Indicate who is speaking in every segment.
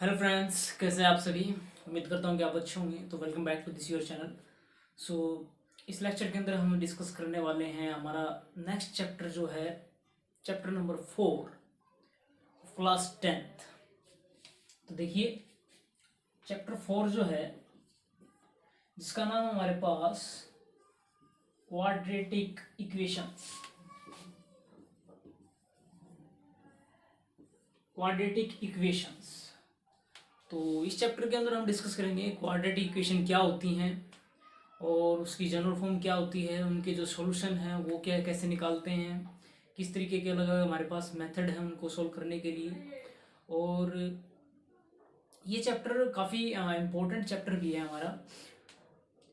Speaker 1: Hello friends, कैसे हैं आप सभी। उम्मीद करता हूँ कि आप अच्छे होंगे। तो welcome back to this your channel. So इस लेक्चर के अंदर हम डिस्कस करने वाले हैं हमारा नेक्स्ट चैप्टर जो है चैप्टर नंबर 4 क्लास 10th। तो देखिए चैप्टर 4 जो है जिसका नाम हमारे पास क्वाड्रेटिक इक्वेशंस। क्वाड्रेटिक इक्वेशंस तो इस चैप्टर के अंदर हम डिस्कस करेंगे क्वाड्रेटिक इक्वेशन क्या होती हैं और उसकी जनरल फॉर्म क्या होती है, उनके जो सॉल्यूशन हैं वो क्या कैसे निकालते हैं, किस तरीके के अलग अलग हमारे पास मेथड है उनको सॉल्व करने के लिए। और ये चैप्टर काफ़ी इम्पोर्टेंट चैप्टर भी है हमारा।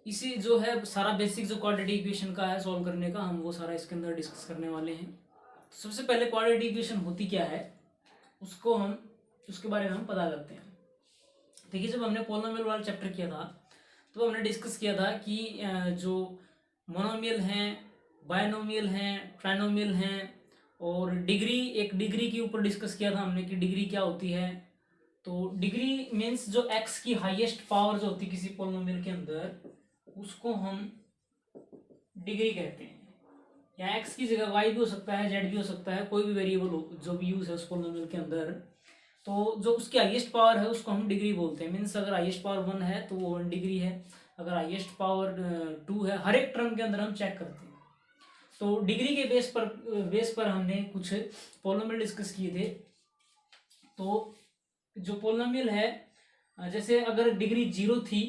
Speaker 1: इसी जो है सारा बेसिक जो क्वाड्रेटिक इक्वेशन का है सॉल्व करने का, हम वो सारा इसके अंदर डिस्कस करने वाले हैं। तो सबसे पहले क्वाड्रेटिक इक्वेशन होती क्या है उसके बारे में हम पता करते हैं। देखिए जब हमने पोलिनोमियल वाला चैप्टर किया था तो हमने डिस्कस किया था कि जो मोनोमियल हैं, बायनोमियल हैं, ट्राइनोमियल हैं और एक डिग्री के ऊपर डिस्कस किया था हमने कि डिग्री क्या होती है। तो डिग्री मीन्स जो एक्स की हाईएस्ट पावर जो होती है किसी पोलिनोमियल के अंदर उसको हम डिग्री कहते हैं। या एक्स की जगह वाई भी हो सकता है, जेड भी हो सकता है, कोई भी वेरिएबल हो जो भी यूज है उस पोलिनोमियल के अंदर। तो जो उसकी हाईएस्ट पावर है उसको हम डिग्री बोलते हैं। मीन्स अगर हाईएस्ट पावर 1 है तो वो 1 डिग्री है, अगर हाईएस्ट पावर 2 है। हर एक टर्म के अंदर हम चेक करते हैं। तो डिग्री के बेस पर हमने कुछ पोलिनोमियल डिस्कस किए थे। तो जो पोलिनोमियल है जैसे अगर डिग्री 0 थी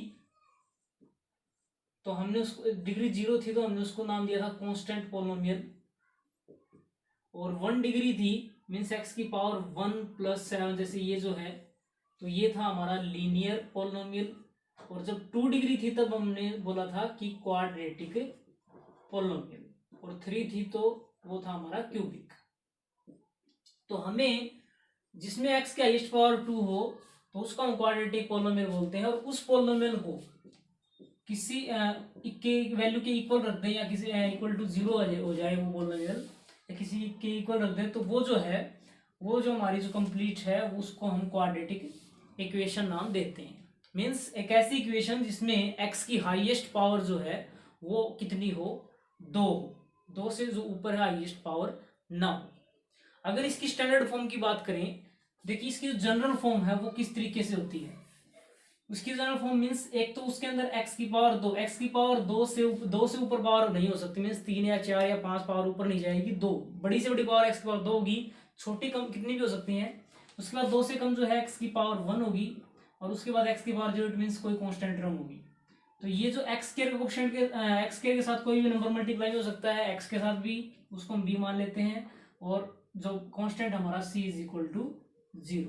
Speaker 1: तो हमने उसको नाम दिया था कांस्टेंट पोलिनोमियल। और 1 डिग्री थी मीन्स एक्स की पावर 1 + 7 जैसे ये जो है, तो ये था हमारा लीनियर पोलिनोमियल। और जब 2 डिग्री थी तब हमने बोला था कि क्वाड्रेटिक पोलिनोमियल। और 3 थी तो वो था हमारा क्यूबिक। तो हमें जिसमें एक्स की हाईएस्ट पावर 2 हो तो उसको हम क्वाड्रेटिक पोलिनोमियल बोलते हैं। और उस पोलिनोमियल को किसी के वैल्यू के इक्वल रख दें या किसी इक्वल टू 0 हो जाए वो पोलिनोमियल, या किसी के इक्वल रख दें तो वो जो हमारी जो कंप्लीट है उसको हम क्वाड्रेटिक इक्वेशन नाम देते हैं। मीन्स एक ऐसी इक्वेशन जिसमें एक्स की हाईएस्ट पावर जो है वो कितनी हो, 2 हो। 2 से जो ऊपर है हाईएस्ट पावर ना हो। अगर इसकी स्टैंडर्ड फॉर्म की बात करें, देखिए इसकी जो जनरल फॉर्म है वो किस तरीके से होती है। उसकी जनरल फॉर्म मीन्स एक तो उसके अंदर एक्स की पावर 2, एक्स की पावर 2 से ऊपर पावर नहीं हो सकती। मीन्स 3 या 4 या 5 पावर ऊपर नहीं जाएगी। 2 बड़ी से बड़ी पावर एक्स की पावर 2 होगी, छोटी कम कितनी भी हो सकती हैं। उसके बाद 2 से कम जो है एक्स की पावर 1 होगी और उसके बाद एक्स की पावर 0 मीन्स कोई कॉन्स्टेंट टर्म होगी। तो ये जो एक्स केयर के साथ कोई भी नंबर मल्टीप्लाई हो सकता है, एक्स के साथ भी, उसको हम बी मान लेते हैं। और जो कांस्टेंट हमारा c = 0।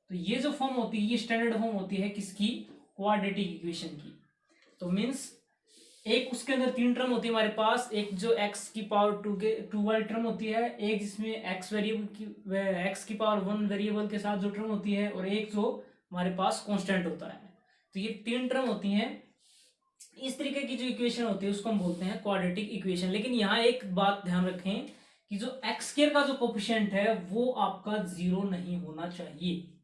Speaker 1: तो ये जो फॉर्म होती है ये स्टैंडर्ड फॉर्म होती है किसकी, क्वाड्रेटिक इक्वेशन की। तो मीन्स एक उसके अंदर 3 टर्म होती है हमारे पास। एक जो x की पावर 2 वाली टर्म होती है, एक जिसमें x की पावर 1 वेरिएबल के साथ जो टर्म होती है, और एक जो हमारे पास कांस्टेंट होता है। तो ये 3 टर्म होती हैं। इस तरीके की जो इक्वेशन होती है उसको हम बोलते हैं क्वाड्रेटिक इक्वेशन। लेकिन यहाँ एक बात ध्यान रखें कि जो एक्स स्क्वायर का जो कोफिशिएंट है वो आपका 0 नहीं होना चाहिए।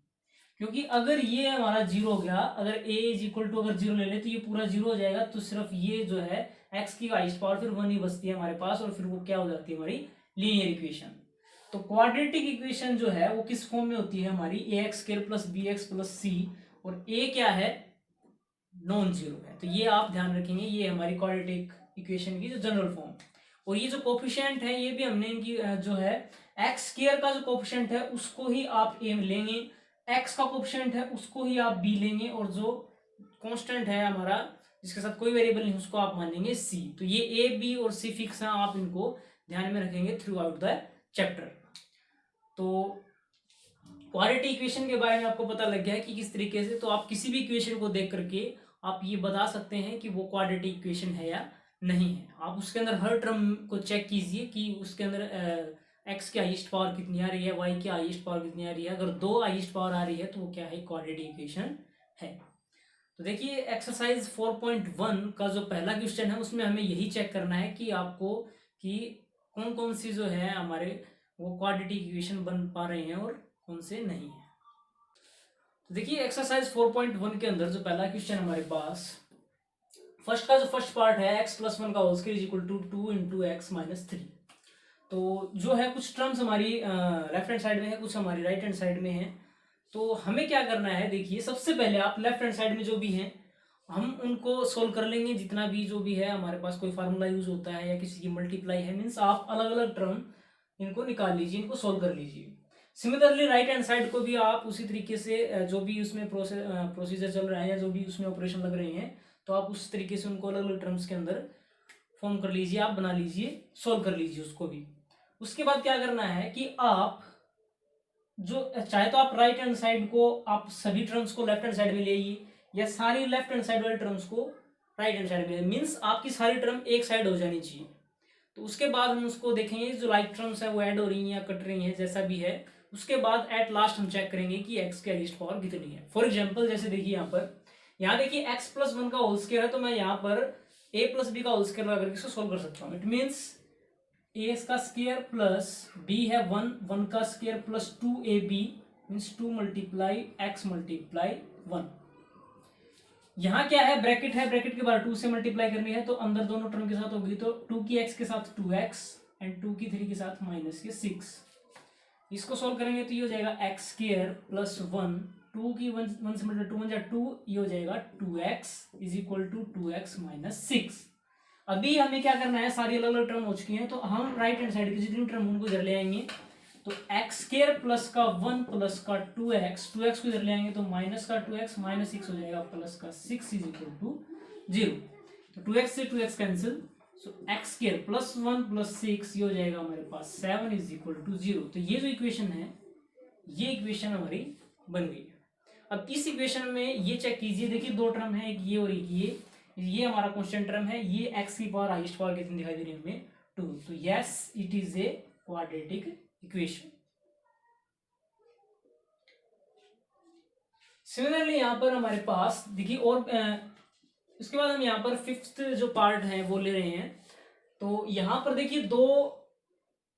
Speaker 1: क्योंकि अगर ये हमारा 0 हो गया, अगर a अगर 0 ले ले तो ये पूरा 0 हो जाएगा। तो सिर्फ ये जो है x की हाईएस्ट पावर फिर 1 ही बचती है हमारे पास, और फिर वो क्या हो जाती है हमारी लीनियर इक्वेशन। तो क्वाड्रेटिक इक्वेशन जो है वो किस फॉर्म में होती है हमारी, ax² + bx + c। और a क्या है, नॉन जीरो है। तो ये आप ध्यान रखेंगे, ये हमारी क्वाड्रेटिक इक्वेशन की जो जनरल फॉर्म। और ये जो कोफिशिएंट है ये भी हमने इनकी जो है एक्स स्क्वायर का जो कोफिशिएंट है उसको ही आप ए लेंगे, एक्स का कोफिशिएंट है उसको ही आप बी लेंगे, और जो कांस्टेंट है हमारा जिसके साथ कोई वेरिएबल नहीं उसको आप मानेंगे सी। तो ये ए बी और सी फिक्स है, आप इनको ध्यान में रखेंगे थ्रू आउट द चैप्टर। तो क्वाड्रेटिक इक्वेशन के बारे में आपको पता लग गया है कि किस तरीके से, तो आप किसी भी इक्वेशन को देख करके आप ये बता सकते हैं कि वो क्वाड्रेटिक इक्वेशन है या नहीं है। आप उसके अंदर हर टर्म को चेक कीजिए कि उसके अंदर एक्स की हाईएस्ट पावर कितनी आ रही है, वाई की हाईएस्ट पावर कितनी आ रही है। अगर 2 हाईएस्ट पावर आ रही है तो वो क्या है, क्वाड्रेटिक इक्वेशन है। तो देखिए एक्सरसाइज 4.1 का जो पहला क्वेश्चन है उसमें हमें यही चेक करना है कि आपको कि कौन कौन सी जो है हमारे वो क्वाड्रेटिक इक्वेशन बन पा रहे हैं और कौन से नहीं है। तो देखिए एक्सरसाइज 4.1 के अंदर जो पहला क्वेश्चन हमारे पास, फर्स्ट का जो फर्स्ट पार्ट है x प्लस वन का whole square is equal to 2 into x minus 3। तो जो है कुछ टर्म्स हमारी लेफ्ट हैंड साइड में है, कुछ हमारी राइट हैंड साइड में है। तो हमें क्या करना है, देखिए सबसे पहले आप लेफ्ट हैंड साइड में जो भी हैं हम उनको सोल्व कर लेंगे। जितना भी जो भी है हमारे पास कोई फार्मूला यूज होता है या किसी की मल्टीप्लाई है, मीन्स आप अलग अलग टर्म इनको निकाल लीजिए, इनको सोल्व कर लीजिए। सिमिलरली राइट हैंड साइड को भी आप उसी तरीके से जो भी उसमें प्रोसीजर चल रहा है या जो भी उसमें ऑपरेशन लग रहे हैं, तो आप उस तरीके से उनको अलग अलग टर्म्स के अंदर फॉर्म कर लीजिए, आप बना लीजिए, सोल्व कर लीजिए उसको भी। उसके बाद क्या करना है कि आप जो चाहे तो आप राइट हैंड साइड को आप सभी टर्म्स को लेफ्ट हैंड साइड में ले आइए, या सारी लेफ्ट हैंड साइड वाले टर्म्स को राइट हैंड साइड में, मीन्स आपकी सारी टर्म एक साइड हो जानी चाहिए। तो उसके बाद हम उसको देखेंगे जो राइट टर्म्स है वो ऐड हो रही हैं या कट रही हैं, जैसा भी है। उसके बाद एट लास्ट हम चेक करेंगे कि एक्स की हाईएस्ट पावर कितनी है। फॉर एग्जाम्पल जैसे देखिए यहाँ देखिए एक्स प्लस वन का होल स्क्वायर है, तो मैं यहाँ पर ए प्लस बी का होल स्क्वायर लगा करके इसको सोल्व कर सकता हूँ। इट मीन्स ए का स्क्वायर प्लस बी है वन, वन का square plus 2ab means 2 multiply x multiply 1। यहाँ क्या है, ब्रैकेट है, ब्रैकेट के बाद 2 से मल्टीप्लाई करनी है, तो अंदर दोनों टर्म के साथ होगी, तो 2 की x के साथ 2x एंड 2 की 3 के साथ माइनस के 6। इसको सोल्व करेंगे तो ये हो जाएगा एक्स स्क्वायर प्लस 1, 2 की 1 से मल्टीप्लाई 2 1 जा 2, ये हो जाएगा 2x is equal to 2x minus 6। अभी हमें क्या करना है, सारी अलग अलग टर्म हो चुकी हैं, तो हम राइट हैंड साइड की जितनी टर्म उनको इधर ले आएंगे। तो एक्स स्क्वायर प्लस का 1 प्लस का 2x को इधर ले आएंगे तो माइनस का 2x माइनस 6 हो जाएगा प्लस का 6 इज इक्वल टू 0। तो 2x से 2x कैंसिल, सो एक्स स्क्वायर प्लस 1 प्लस 6 ये हो जाएगा हमारे पास 7 इज इक्वल टू 0। तो ये जो इक्वेशन है, ये इक्वेशन हमारी बन गई है। अब इस इक्वेशन में ये चेक कीजिए, देखिए दो टर्म है, एक ये और एक ये हमारा कांस्टेंट टर्म है। ये x की पावर हाईएस्ट पावर कितनी दिखाई दे रही है हमें, 2। तो yes it is a quadratic equation. Similarly यहाँ पर हमारे पास देखिए और इसके बाद हम यहाँ पर फिफ्थ जो पार्ट है वो ले रहे हैं। तो यहाँ पर देखिए दो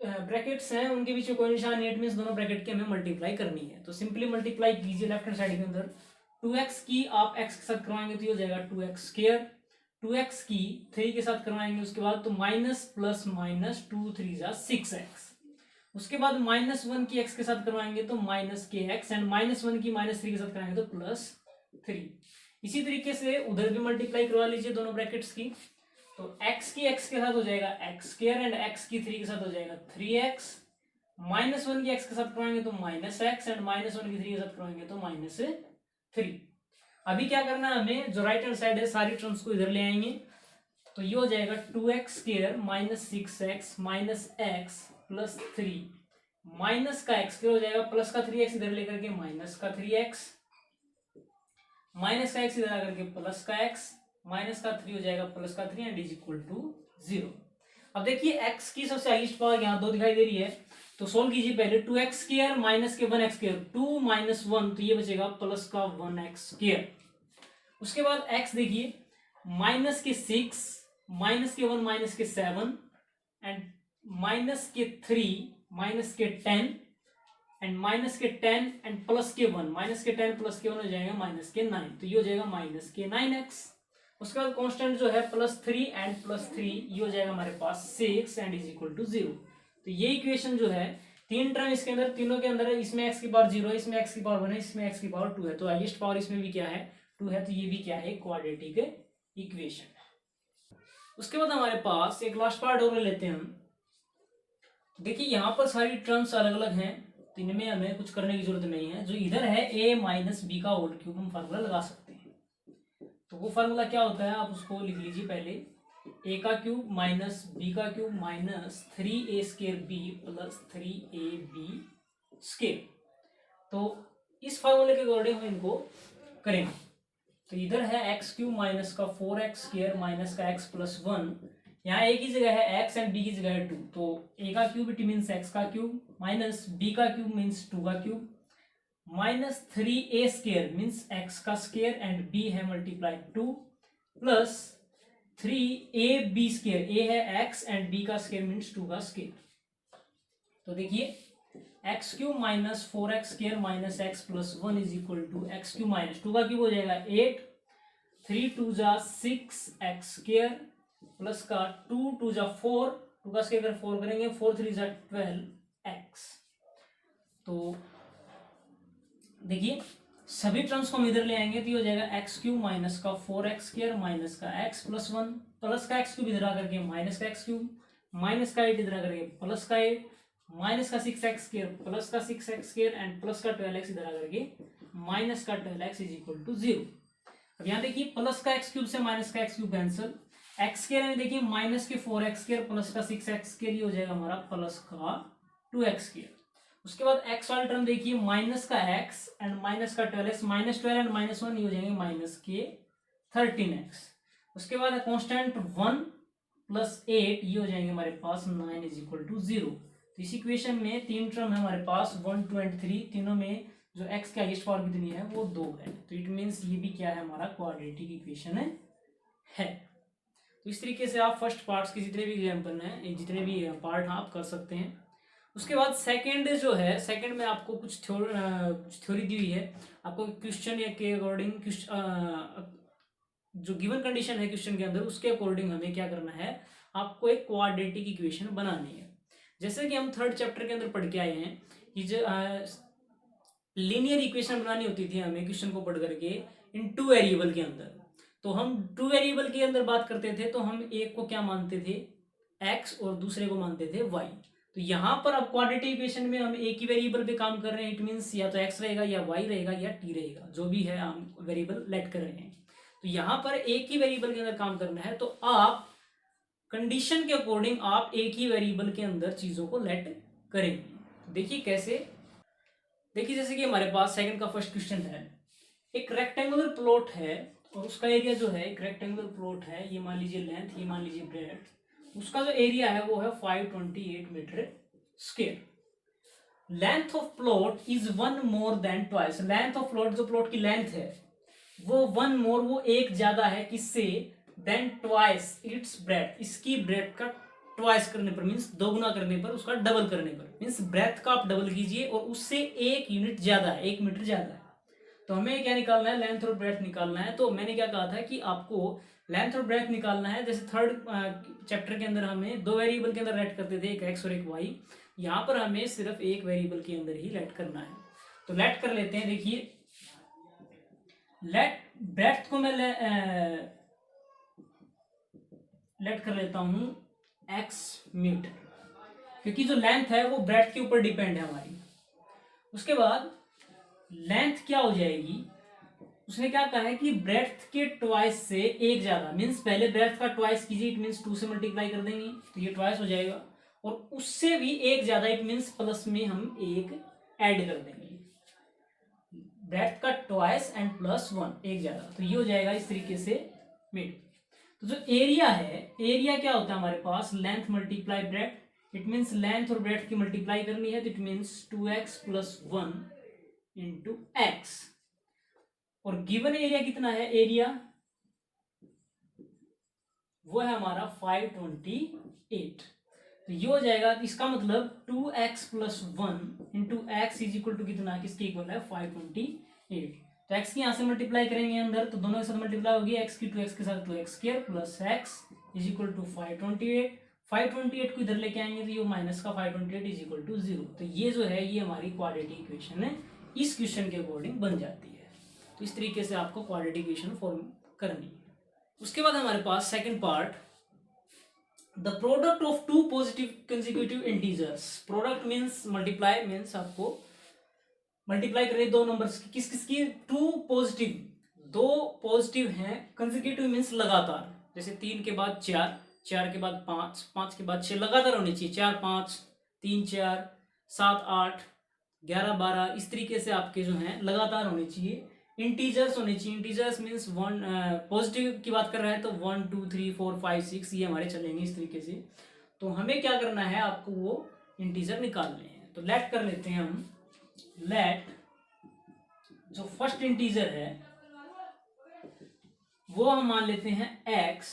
Speaker 1: ब्रैकेट्स हैं, उनके बीच में कोई निशान नहीं, मींस दोनों ब्रैकेट के हमें मल्टीप्लाई करनी है। तो सिंपली मल्टीप्लाई कीजिए लेफ्ट हैंड साइड के अंदर। 2x की आप x के साथ करवाएंगे तो ये हो जाएगा 2x स्क्वायर, 2x की 3 के साथ करवाएंगे उसके बाद तो माइनस प्लस माइनस 2 3 जा 6x। उसके बाद माइनस 1 की x के साथ करवाएंगे तो माइनस के x एंड माइनस 1 की माइनस 3 के साथ कराएंगे तो प्लस 3। इसी तरीके से उधर भी मल्टीप्लाई करवा लीजिए दोनों ब्रैकेट्स की। तो x की x के साथ हो जाएगा एक्स स्क्वायर एंड x की 3 के साथ हो जाएगा 3x। माइनस 1 की x के साथ करवाएंगे तो माइनस x एंड माइनस 1 की 3 के साथ करवाएंगे तो माइनस 3। अभी क्या करना है हमें, जो राइट हैंड साइड है सारी टर्म्स को इधर ले आएंगे। तो ये हो जाएगा 2x square minus 6x minus x plus 3, minus का x स्क्वायर हो जाएगा प्लस का 3x इधर लेकर के माइनस का 3x, माइनस का x इधर आकर के प्लस का x, माइनस का 3 हो जाएगा प्लस का 3 एंड इज इक्वल टू 0। अब देखिए x की सबसे हाईएस्ट पावर यहाँ 2 दिखाई दे रही है, तो सोल्व कीजिए पहले। 2x स्क्वायर माइनस के 1x स्क्वायर, 2 माइनस 1 तो ये बचेगा प्लस का 1x स्क्वायर। उसके बाद x देखिए माइनस के 6, माइनस के 1 माइनस के 7 एंड माइनस के 3 माइनस के 10 एंड माइनस के 10 एंड प्लस के 1, माइनस के 10 प्लस के 1 हो जाएगा माइनस के 9, तो ये हो जाएगा माइनस के 9x। उसके बाद कांस्टेंट जो है प्लस 3 एंड प्लस 3 ये हो जाएगा हमारे पास 6 एंड इज इक्वल टू 0। तो ये इक्वेशन जो है तीन टर्म इसके अंदर, तीनों के अंदर है, इसमें x की पावर 0 है, इसमें x की पावर 1 है, इसमें x की पावर 2 है, तो हाईएस्ट पावर इसमें भी क्या है 2 है, तो ये भी क्या है क्वाड्रेटिक इक्वेशन है। उसके बाद हमारे पास एक लास्ट पार्ट और लेते हैं हम। देखिए यहाँ पर सारी टर्म्स अलग अलग हैं, तो इनमें हमें कुछ करने की जरूरत नहीं है। जो इधर है a माइनस बी का होल क्यूब हम फार्मूला लगा सकते हैं। तो वो फार्मूला क्या होता है आप उसको लिख लीजिए पहले, a का क्यूब माइनस b का cube minus 3a square b plus 3ab square. तो इस फार्मूले के अकॉर्डिंग हम इनको करेंगे। तो इधर है एक्स क्यूब माइनस का 4x स्क्वायर माइनस का x प्लस 1, यहाँ a की जगह है x एंड b की जगह है 2, तो a का क्यूब इट मीन्स x का क्यूब माइनस b का क्यूब मीन्स 2 का cube minus 3a square means x का स्क्वायर एंड b है multiply 2 plus 3ab square, a है x एंड b का स्क्वायर मीन्स 2 का स्क्वायर। तो देखिए x cube minus 4x² minus x plus 1 is equal to x cube minus 2 का cube हो जाएगा 8, 3 2 जा 6x² प्लस का 2 2 जा 4, 2 का स्क्वायर अगर 4 करेंगे 4 3 जा 12x। तो देखिए सभी टर्म्स को हम इधर ले आएंगे तो ये हो जाएगा एक्स क्यूब माइनस का 4x² माइनस का एक्स प्लस 1 प्लस का एक्स क्यूब इधर आकर के माइनस का एक्स क्यूब माइनस का 8 इधर आकर के प्लस का 8 माइनस का 6x² प्लस का 6x² एंड प्लस का 12x इधर आकर के माइनस का 12x इज इक्वल टू 0। अब यहाँ देखिए प्लस का एक्स क्यूब से माइनस का एक्स क्यूब कैंसिल, x² में देखिए माइनस के 4x² प्लस का 6x² ये हो जाएगा हमारा प्लस का 2x²। उसके बाद x वाला टर्म देखिए माइनस का x एंड माइनस का 12x, माइनस 12 एंड माइनस 1 ये हो जाएंगे माइनस के 13x। उसके बाद कांस्टेंट 1 प्लस 8 ये हो जाएंगे हमारे पास 9 इज इक्वल टू 0। तो इस इक्वेशन में तीन टर्म है हमारे पास 1 2 एंड 3, तीनों में जो x की हाईएस्ट पावर कितनी है वो 2 है। तो इट मीन्स ये भी क्या है हमारा क्वाड्रेटिक इक्वेशन है। तो इस तरीके से आप फर्स्ट पार्ट्स के जितने भी एग्जाम्पल हैं, जितने भी पार्ट आप कर सकते हैं। उसके बाद सेकंड जो है, सेकंड में आपको कुछ थ्योरी दी हुई है, आपको क्वेश्चन या के अकॉर्डिंग जो गिवन कंडीशन है क्वेश्चन के अंदर उसके अकॉर्डिंग हमें क्या करना है, आपको एक क्वाड्रेटिक इक्वेशन बनानी है। जैसे कि हम थर्ड चैप्टर के अंदर पढ़ के आए हैं कि जो लीनियर इक्वेशन बनानी होती थी हमें क्वेश्चन को पढ़ करके इन 2 वेरिएबल के अंदर। तो हम 2 वेरिएबल के अंदर बात करते थे तो हम एक को क्या मानते थे x और दूसरे को मानते थे y। तो यहाँ पर अब क्वाड्रेटिक इक्वेशन में हम एक ही वेरिएबल पे काम कर रहे हैं, इट मींस या तो x रहेगा या y रहेगा या t रहेगा, जो भी है हम वेरिएबल लेट कर रहे हैं। तो यहाँ पर एक ही वेरिएबल के अंदर काम करना है, तो आप कंडीशन के अकॉर्डिंग आप एक ही वेरिएबल के अंदर चीजों को लेट करेंगे। तो देखिए कैसे, देखिए जैसे कि हमारे पास सेकंड का फर्स्ट क्वेश्चन है, एक रेक्टेंगुलर प्लॉट है और उसका एरिया जो है, एक रेक्टेंगुलर प्लॉट है, ये मान लीजिए लेंथ, ये मान लीजिए ब्रेड्थ, उसका जो एरिया है वो है 528 metre square. Length of plot is 1 more than twice. Length of plot, जो प्लॉट की लेंथ है वो 1 मोर, वो एक ज्यादा है किससे, देन ट्वाइस इट्स ब्रेड्थ, इसकी ब्रेड्थ का ट्वाइस करने पर मीन्स दोगुना करने पर, उसका डबल करने पर, मीन्स ब्रेड्थ का आप डबल कीजिए और उससे 1 यूनिट ज्यादा है, 1 मीटर ज्यादा है। तो हमें क्या निकालना है, लेंथ और ब्रेड्थ निकालना है। तो मैंने क्या कहा था कि आपको लेंथ और ब्रेड्थ निकालना है। जैसे थर्ड चैप्टर के अंदर हमें 2 वेरिएबल के अंदर लेट करते थे, एक x और एक y, यहाँ पर हमें सिर्फ एक वेरिएबल के अंदर ही लेट करना है। तो लेट कर लेते हैं। देखिए लेट ब्रेड्थ को मैं लेट कर लेता हूं x मीटर, क्योंकि जो लेंथ है वो ब्रेड्थ के ऊपर डिपेंड है हमारी। उसके बाद लेंथ क्या हो जाएगी, उसने क्या कहा है कि ब्रेड्थ के ट्वाइस से एक ज्यादा, मीन्स पहले ब्रेड्थ का ट्वाइस कीजिए, इट मीन्स 2 से मल्टीप्लाई कर देंगे तो ये ट्वाइस हो जाएगा, और उससे भी एक ज्यादा, इट मीन्स प्लस में हम एक ऐड कर देंगे, ब्रेड्थ का ट्वाइस एंड प्लस 1 एक ज्यादा, तो ये हो जाएगा इस तरीके से मीटर। तो जो एरिया है, एरिया क्या होता है हमारे पास, length multiply breadth, it means length और ब्रेड्थ की मल्टीप्लाई करनी है, तो it means 2x plus 1 into x. और गिवन एरिया कितना है, एरिया वो है हमारा 528। तो ये हो जाएगा, इसका मतलब 2x plus 1 into x is equal to कितना, किसके इक्वल है 528। तो x की यहां से मल्टीप्लाई करेंगे अंदर, तो दोनों के साथ मल्टीप्लाई होगी, x की 2x के साथ 2x square plus x is equal to 528। 528 को इधर लेके आएंगे तो ये माइनस का 528 इज इक्वल टू 0। तो ये जो है ये हमारी क्वाड्रेटिक इक्वेशन है, इस क्वेश्चन के अकॉर्डिंग बन जाती है। तो इस तरीके से आपको क्वाड्रेटिक इक्वेशन फॉर्म करनी है। उसके बाद हमारे पास second part, the product of 2 positive consecutive integers. Product means multiply, means आपको मल्टीप्लाई करें 2 नंबर्स की, किस किसकी, 2 पॉजिटिव, 2 पॉजिटिव हैं, कंसेक्यूटिव मींस लगातार, जैसे 3 के बाद 4, 4 के बाद 5, 5 के बाद 6 लगातार होनी चाहिए, 4 5 3 4 7 8 11 12, इस तरीके से आपके जो हैं लगातार होने चाहिए। इंटीजर्स होने चाहिए, इंटीजर्स मींस 1, पॉजिटिव की बात कर रहा है तो 1 2 3 4 5 6 ये हमारे चलेंगे इस तरीके से। तो हमें क्या करना है, आपको वो इंटीजर निकालने हैं। तो लेट कर लेते हैं हम, लेट जो फर्स्ट इंटीजर है वो हम मान लेते हैं x।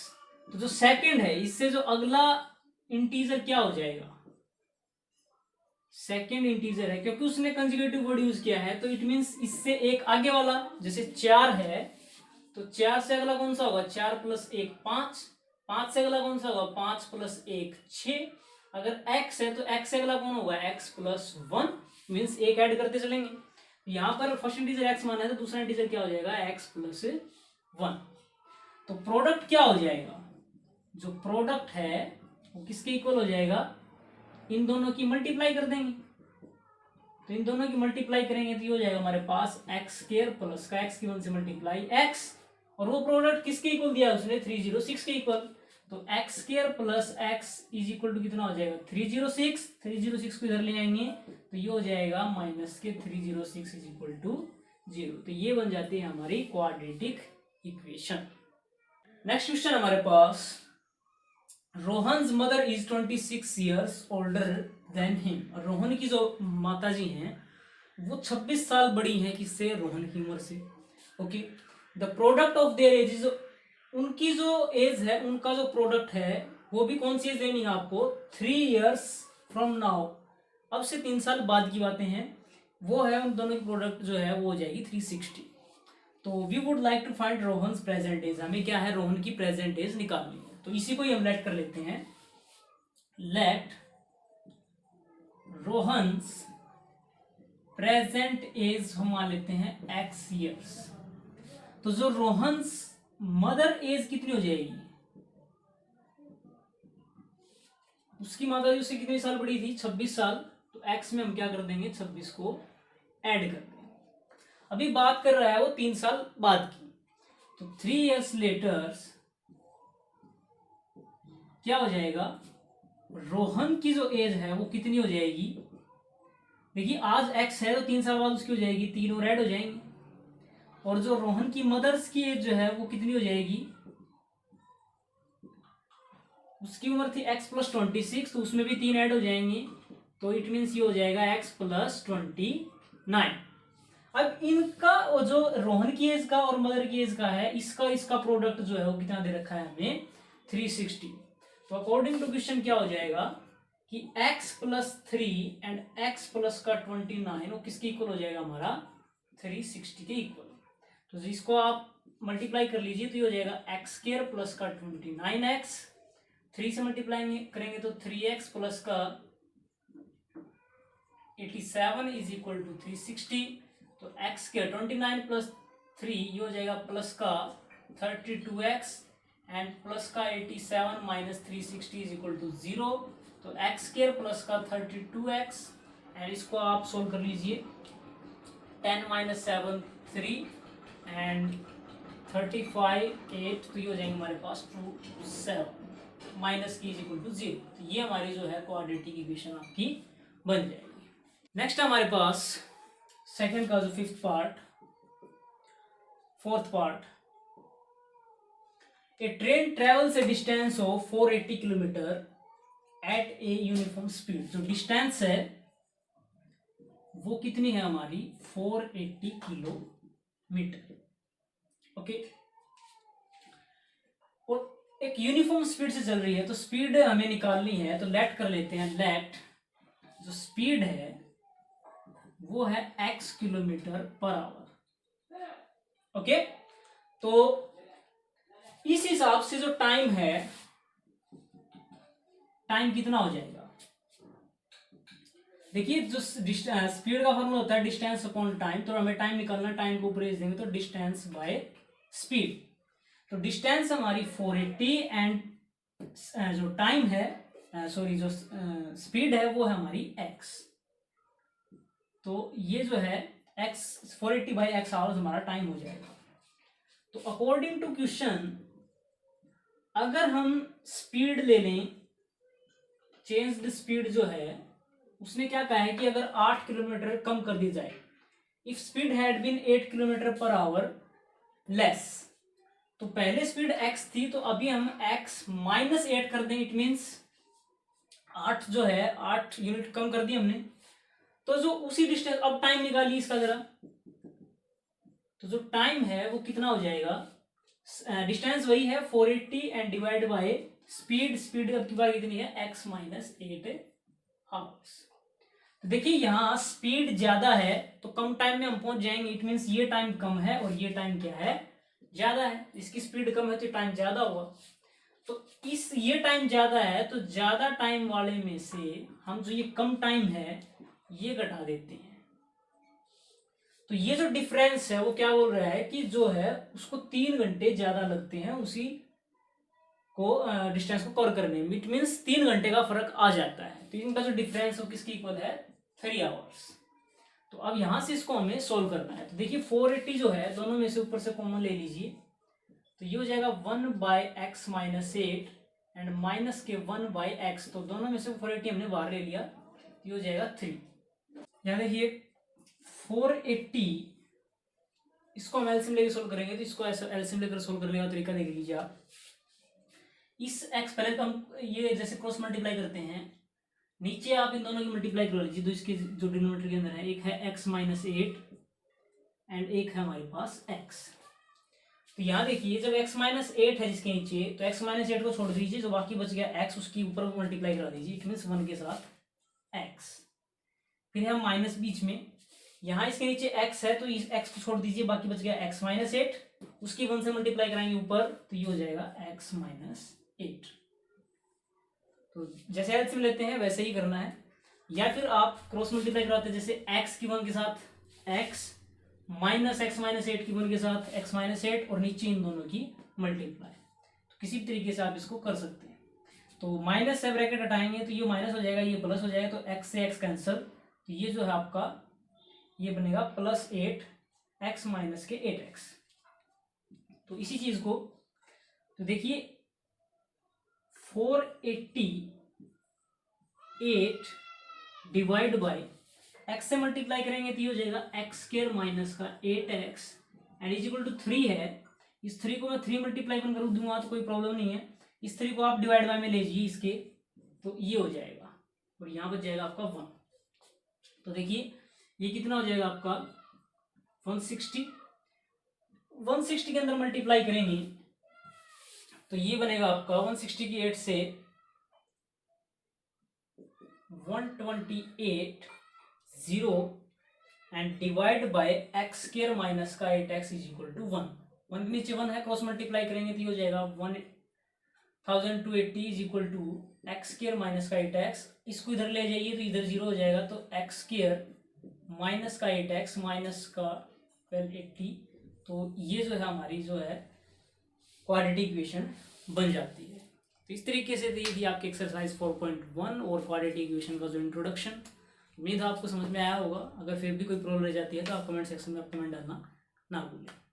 Speaker 1: तो जो सेकंड है, इससे जो अगला इंटीजर क्या हो जाएगा, सेकेंड इंटीजर है, क्योंकि उसने कंजुगेटिव वर्ड यूज किया है, तो इट मीन्स इससे एक आगे वाला, जैसे 4 है तो 4 से अगला कौन सा होगा, 4 प्लस 1 5, 5 से अगला कौन सा होगा, 5 प्लस 1 6। अगर x है तो x से अगला कौन होगा, x प्लस 1, मीन्स एक ऐड करते चलेंगे। यहाँ पर फर्स्ट इंटीजर x माना है तो दूसरा इंटीजर क्या हो जाएगा, x प्लस 1। तो प्रोडक्ट क्या हो जाएगा, जो प्रोडक्ट है वो किसके इक्वल हो जाएगा, इन दोनों की मल्टीप्लाई कर देंगे। तो इन दोनों की मल्टीप्लाई करेंगे तो ये हो जाएगा हमारे पास एक्स स्क्वायर प्लस का x की 1 से मल्टीप्लाई x, और वो प्रोडक्ट किसके इक्वल दिया है उसने, 306 के इक्वल। तो x square plus x is equal to कितना हो जाएगा, 306। 306 को इधर ले आएंगे तो ये हो जाएगा माइनस के 306 इज इक्वल टू 0। तो ये बन जाती है हमारी क्वाड्रेटिक इक्वेशन। नेक्स्ट क्वेश्चन हमारे पास, Rohan's mother is 26 years older than him. Rohan की जो माता जी हैं वो 26 साल बड़ी हैं किससे, रोहन की उम्र से। Okay, the product of their age is, उनकी जो एज है उनका जो प्रोडक्ट है वो भी कौन सी एज लेनी है आपको, 3 ईयर्स फ्रॉम नाउ, अब से 3 साल बाद की बातें हैं, वो है उन दोनों की प्रोडक्ट जो है वो हो जाएगी 360। तो we would like to find Rohan's present age, हमें क्या है, रोहन की प्रेजेंट एज निकालनी है। तो इसी को ही हम लेट कर लेते हैं, लेट रोहन्स प्रेजेंट एज हम मान लेते हैं x ईयर्स। तो जो रोहन्स मदर एज कितनी हो जाएगी, उसकी माता जी उससे कितने साल बड़ी थी, 26 साल। तो x में हम क्या कर देंगे, 26 को ऐड कर देंगे। अभी बात कर रहा है वो 3 साल बाद की, तो 3 years लेटर क्या हो जाएगा, रोहन की जो एज है वो कितनी हो जाएगी। देखिए आज x है तो 3 साल बाद उसकी हो जाएगी 3 और ऐड हो जाएंगे, और जो रोहन की मदर्स की एज जो है वो कितनी हो जाएगी, उसकी उम्र थी x प्लस 26, तो उसमें भी 3 ऐड हो जाएंगे, तो इट मीन्स ये हो जाएगा x प्लस 29। अब इनका जो रोहन की एज का और मदर की एज का है, इसका प्रोडक्ट जो है वो कितना दे रखा है हमें, 360। तो अकॉर्डिंग टू क्वेश्चन क्या हो जाएगा कि x plus 3 and x plus का 29 वो किसके इक्वल हो जाएगा, हमारा 360 के इक्वल। तो इसको आप मल्टीप्लाई कर लीजिए तो ये हो जाएगा एक्स स्क्वायर प्लस का 29x, 3 से मल्टीप्लाई करेंगे तो 3x प्लस का 87 इज इक्वल टू 360। तो x स्क्वायर 29 प्लस 3 ये हो जाएगा प्लस का 32x एंड प्लस का 87 माइनस 360 इज इक्वल टू 0। तो x स्क्वायर प्लस का 32x एंड इसको आप सोल्व कर लीजिए, 10 माइनस 7 3 एंड 35 8, तो ये हो जाएंगे हमारे पास 2 7 माइनस की इज इक्वल टू 0। तो ये हमारी जो है क्वाड्रेटिक इक्वेशन आपकी बन जाएगी। नेक्स्ट हमारे पास सेकंड का जो fourth part, a train travels a distance of 480 kilometre at a uniform speed. जो डिस्टेंस है वो कितनी है हमारी, 480 किलोमीटर। ओके, और एक यूनिफॉर्म स्पीड से चल रही है, तो स्पीड हमें निकालनी है, तो लेट कर लेते हैं, लेट जो स्पीड है वो है x kilometre per our. Okay, तो इस हिसाब से जो टाइम है, टाइम कितना हो जाएगा, देखिए जो स्पीड का फॉर्मूला होता है डिस्टेंस अपॉन टाइम, तो हमें टाइम निकालना, टाइम को ऊपर देंगे तो डिस्टेंस बाय स्पीड। तो डिस्टेंस हमारी 480 एंड जो टाइम है सॉरी जो स्पीड है वो है हमारी x। तो ये जो है x 480 बाई x आवर्स हमारा टाइम हो जाएगा। तो अकॉर्डिंग टू क्वेश्चन अगर हम स्पीड ले लें, चेंज्ड स्पीड जो है उसने क्या कहा है कि अगर 8 किलोमीटर कम कर दी जाए, if speed had been 8 kilometre per hour less, तो पहले स्पीड x थी तो अभी हम x माइनस 8 कर दें, इट मीन्स 8 जो है 8 यूनिट कम कर दी हमने। तो जो उसी डिस्टेंस, अब टाइम निकालिए इसका जरा, तो जो टाइम है वो कितना हो जाएगा, डिस्टेंस वही है 480 and divide by speed, speed अब की बार कितनी है x माइनस 8 आवर्स। तो देखिए यहाँ स्पीड ज्यादा है तो कम टाइम में हम पहुंच जाएंगे, इट मीन्स ये टाइम कम है और ये टाइम क्या है, ज्यादा है। इसकी स्पीड कम है तो टाइम ज्यादा होगा। तो इस ये टाइम ज्यादा है तो ज्यादा टाइम वाले में से हम जो ये कम टाइम है ये घटा देते हैं। तो ये जो डिफरेंस है वो क्या बोल रहा है कि जो है उसको 3 घंटे ज्यादा लगते हैं उसी को डिस्टेंस को कवर करने में, इट मीन्स 3 घंटे का फर्क आ जाता है। तो इनका जो डिफरेंस है किसकी इक्वल है, 3 आवर्स। तो अब यहां से इसको हमें सोल्व करना है। तो देखिए 480 जो है दोनों में से ऊपर से कॉमन ले लीजिए, तो ये हो जाएगा 1/x - 8 एंड माइनस के 1/x, तो दोनों में से 480 हमने बाहर ले लिया, तो ये हो जाएगा 3। यहाँ देखिए 480 इसको हम एलसीएम लेकर सोल्व करेंगे, तो इसको ऐसा एलसीएम लेकर सोल्व करने का तरीका देख लीजिए आप। इस एक्स पहले तो हम ये जैसे क्रॉस मल्टीप्लाई करते हैं, नीचे आप इन दोनों की मल्टीप्लाई कर लीजिए। तो इसके जो डिनोमिनेटर के अंदर है, एक है x - 8 एंड एक है हमारे पास x। तो यहाँ देखिए जब x - 8 है जिसके नीचे, तो x - 8 को छोड़ दीजिए, जो बाकी बच गया x उसके ऊपर मल्टीप्लाई करा दीजिए, इट मीन्स 1 के साथ x। फिर हम माइनस बीच में, यहाँ इसके नीचे x है तो इस x को छोड़ दीजिए, बाकी बच गया x - 8, उसकी 1 से मल्टीप्लाई कराएंगे ऊपर, तो ये हो जाएगा x - 8। तो जैसे एलसीएम लेते हैं वैसे ही करना है, या फिर आप क्रॉस मल्टीप्लाई कराते हैं, जैसे x की 1 के साथ x माइनस x - 8 की 1 के साथ x - 8 और नीचे इन दोनों की मल्टीप्लाई। तो किसी भी तरीके से आप इसको कर सकते हैं। तो माइनस से ब्रैकेट हटाएंगे तो ये माइनस हो जाएगा, ये प्लस हो जाएगा, तो x से x कैंसिल, तो ये जो है आपका ये बनेगा +8 x माइनस के 8x। तो इसी चीज को तो देखिए 488 डिवाइड बाय x से मल्टीप्लाई करेंगे तो ये हो जाएगा x² माइनस का 8x and is equal to 3 है। इस 3 को मैं 3 मल्टीप्लाई कर दूंगा तो कोई प्रॉब्लम नहीं है। इस 3 को आप डिवाइड बाय में ले लीजिए इसके, तो ये हो जाएगा और यहाँ बच जाएगा आपका 1। तो देखिए ये कितना हो जाएगा आपका 160। 160 के अंदर मल्टीप्लाई करेंगे तो ये बनेगा आपका 160 की 8 से 128 0 and divide by x² minus का 8x इज इक्वल टू 1। 1 के नीचे 1 है, क्रॉस मल्टीप्लाई करेंगे तो ये हो जाएगा 1280 is equal to x² minus का 8x। इसको इधर ले जाइए तो इधर 0 हो जाएगा, तो x² माइनस का 8x माइनस का 1280, तो ये जो है हमारी जो है क्वाड्रेटिक इक्वेशन बन जाती है। तो इस तरीके से ये थी आपकी एक्सरसाइज 4.1 और क्वाड्रेटिक इक्वेशन का जो इंट्रोडक्शन। उम्मीद है आपको समझ में आया होगा। अगर फिर भी कोई प्रॉब्लम रह जाती है तो आप कमेंट सेक्शन में आप कमेंट डालना ना भूलें।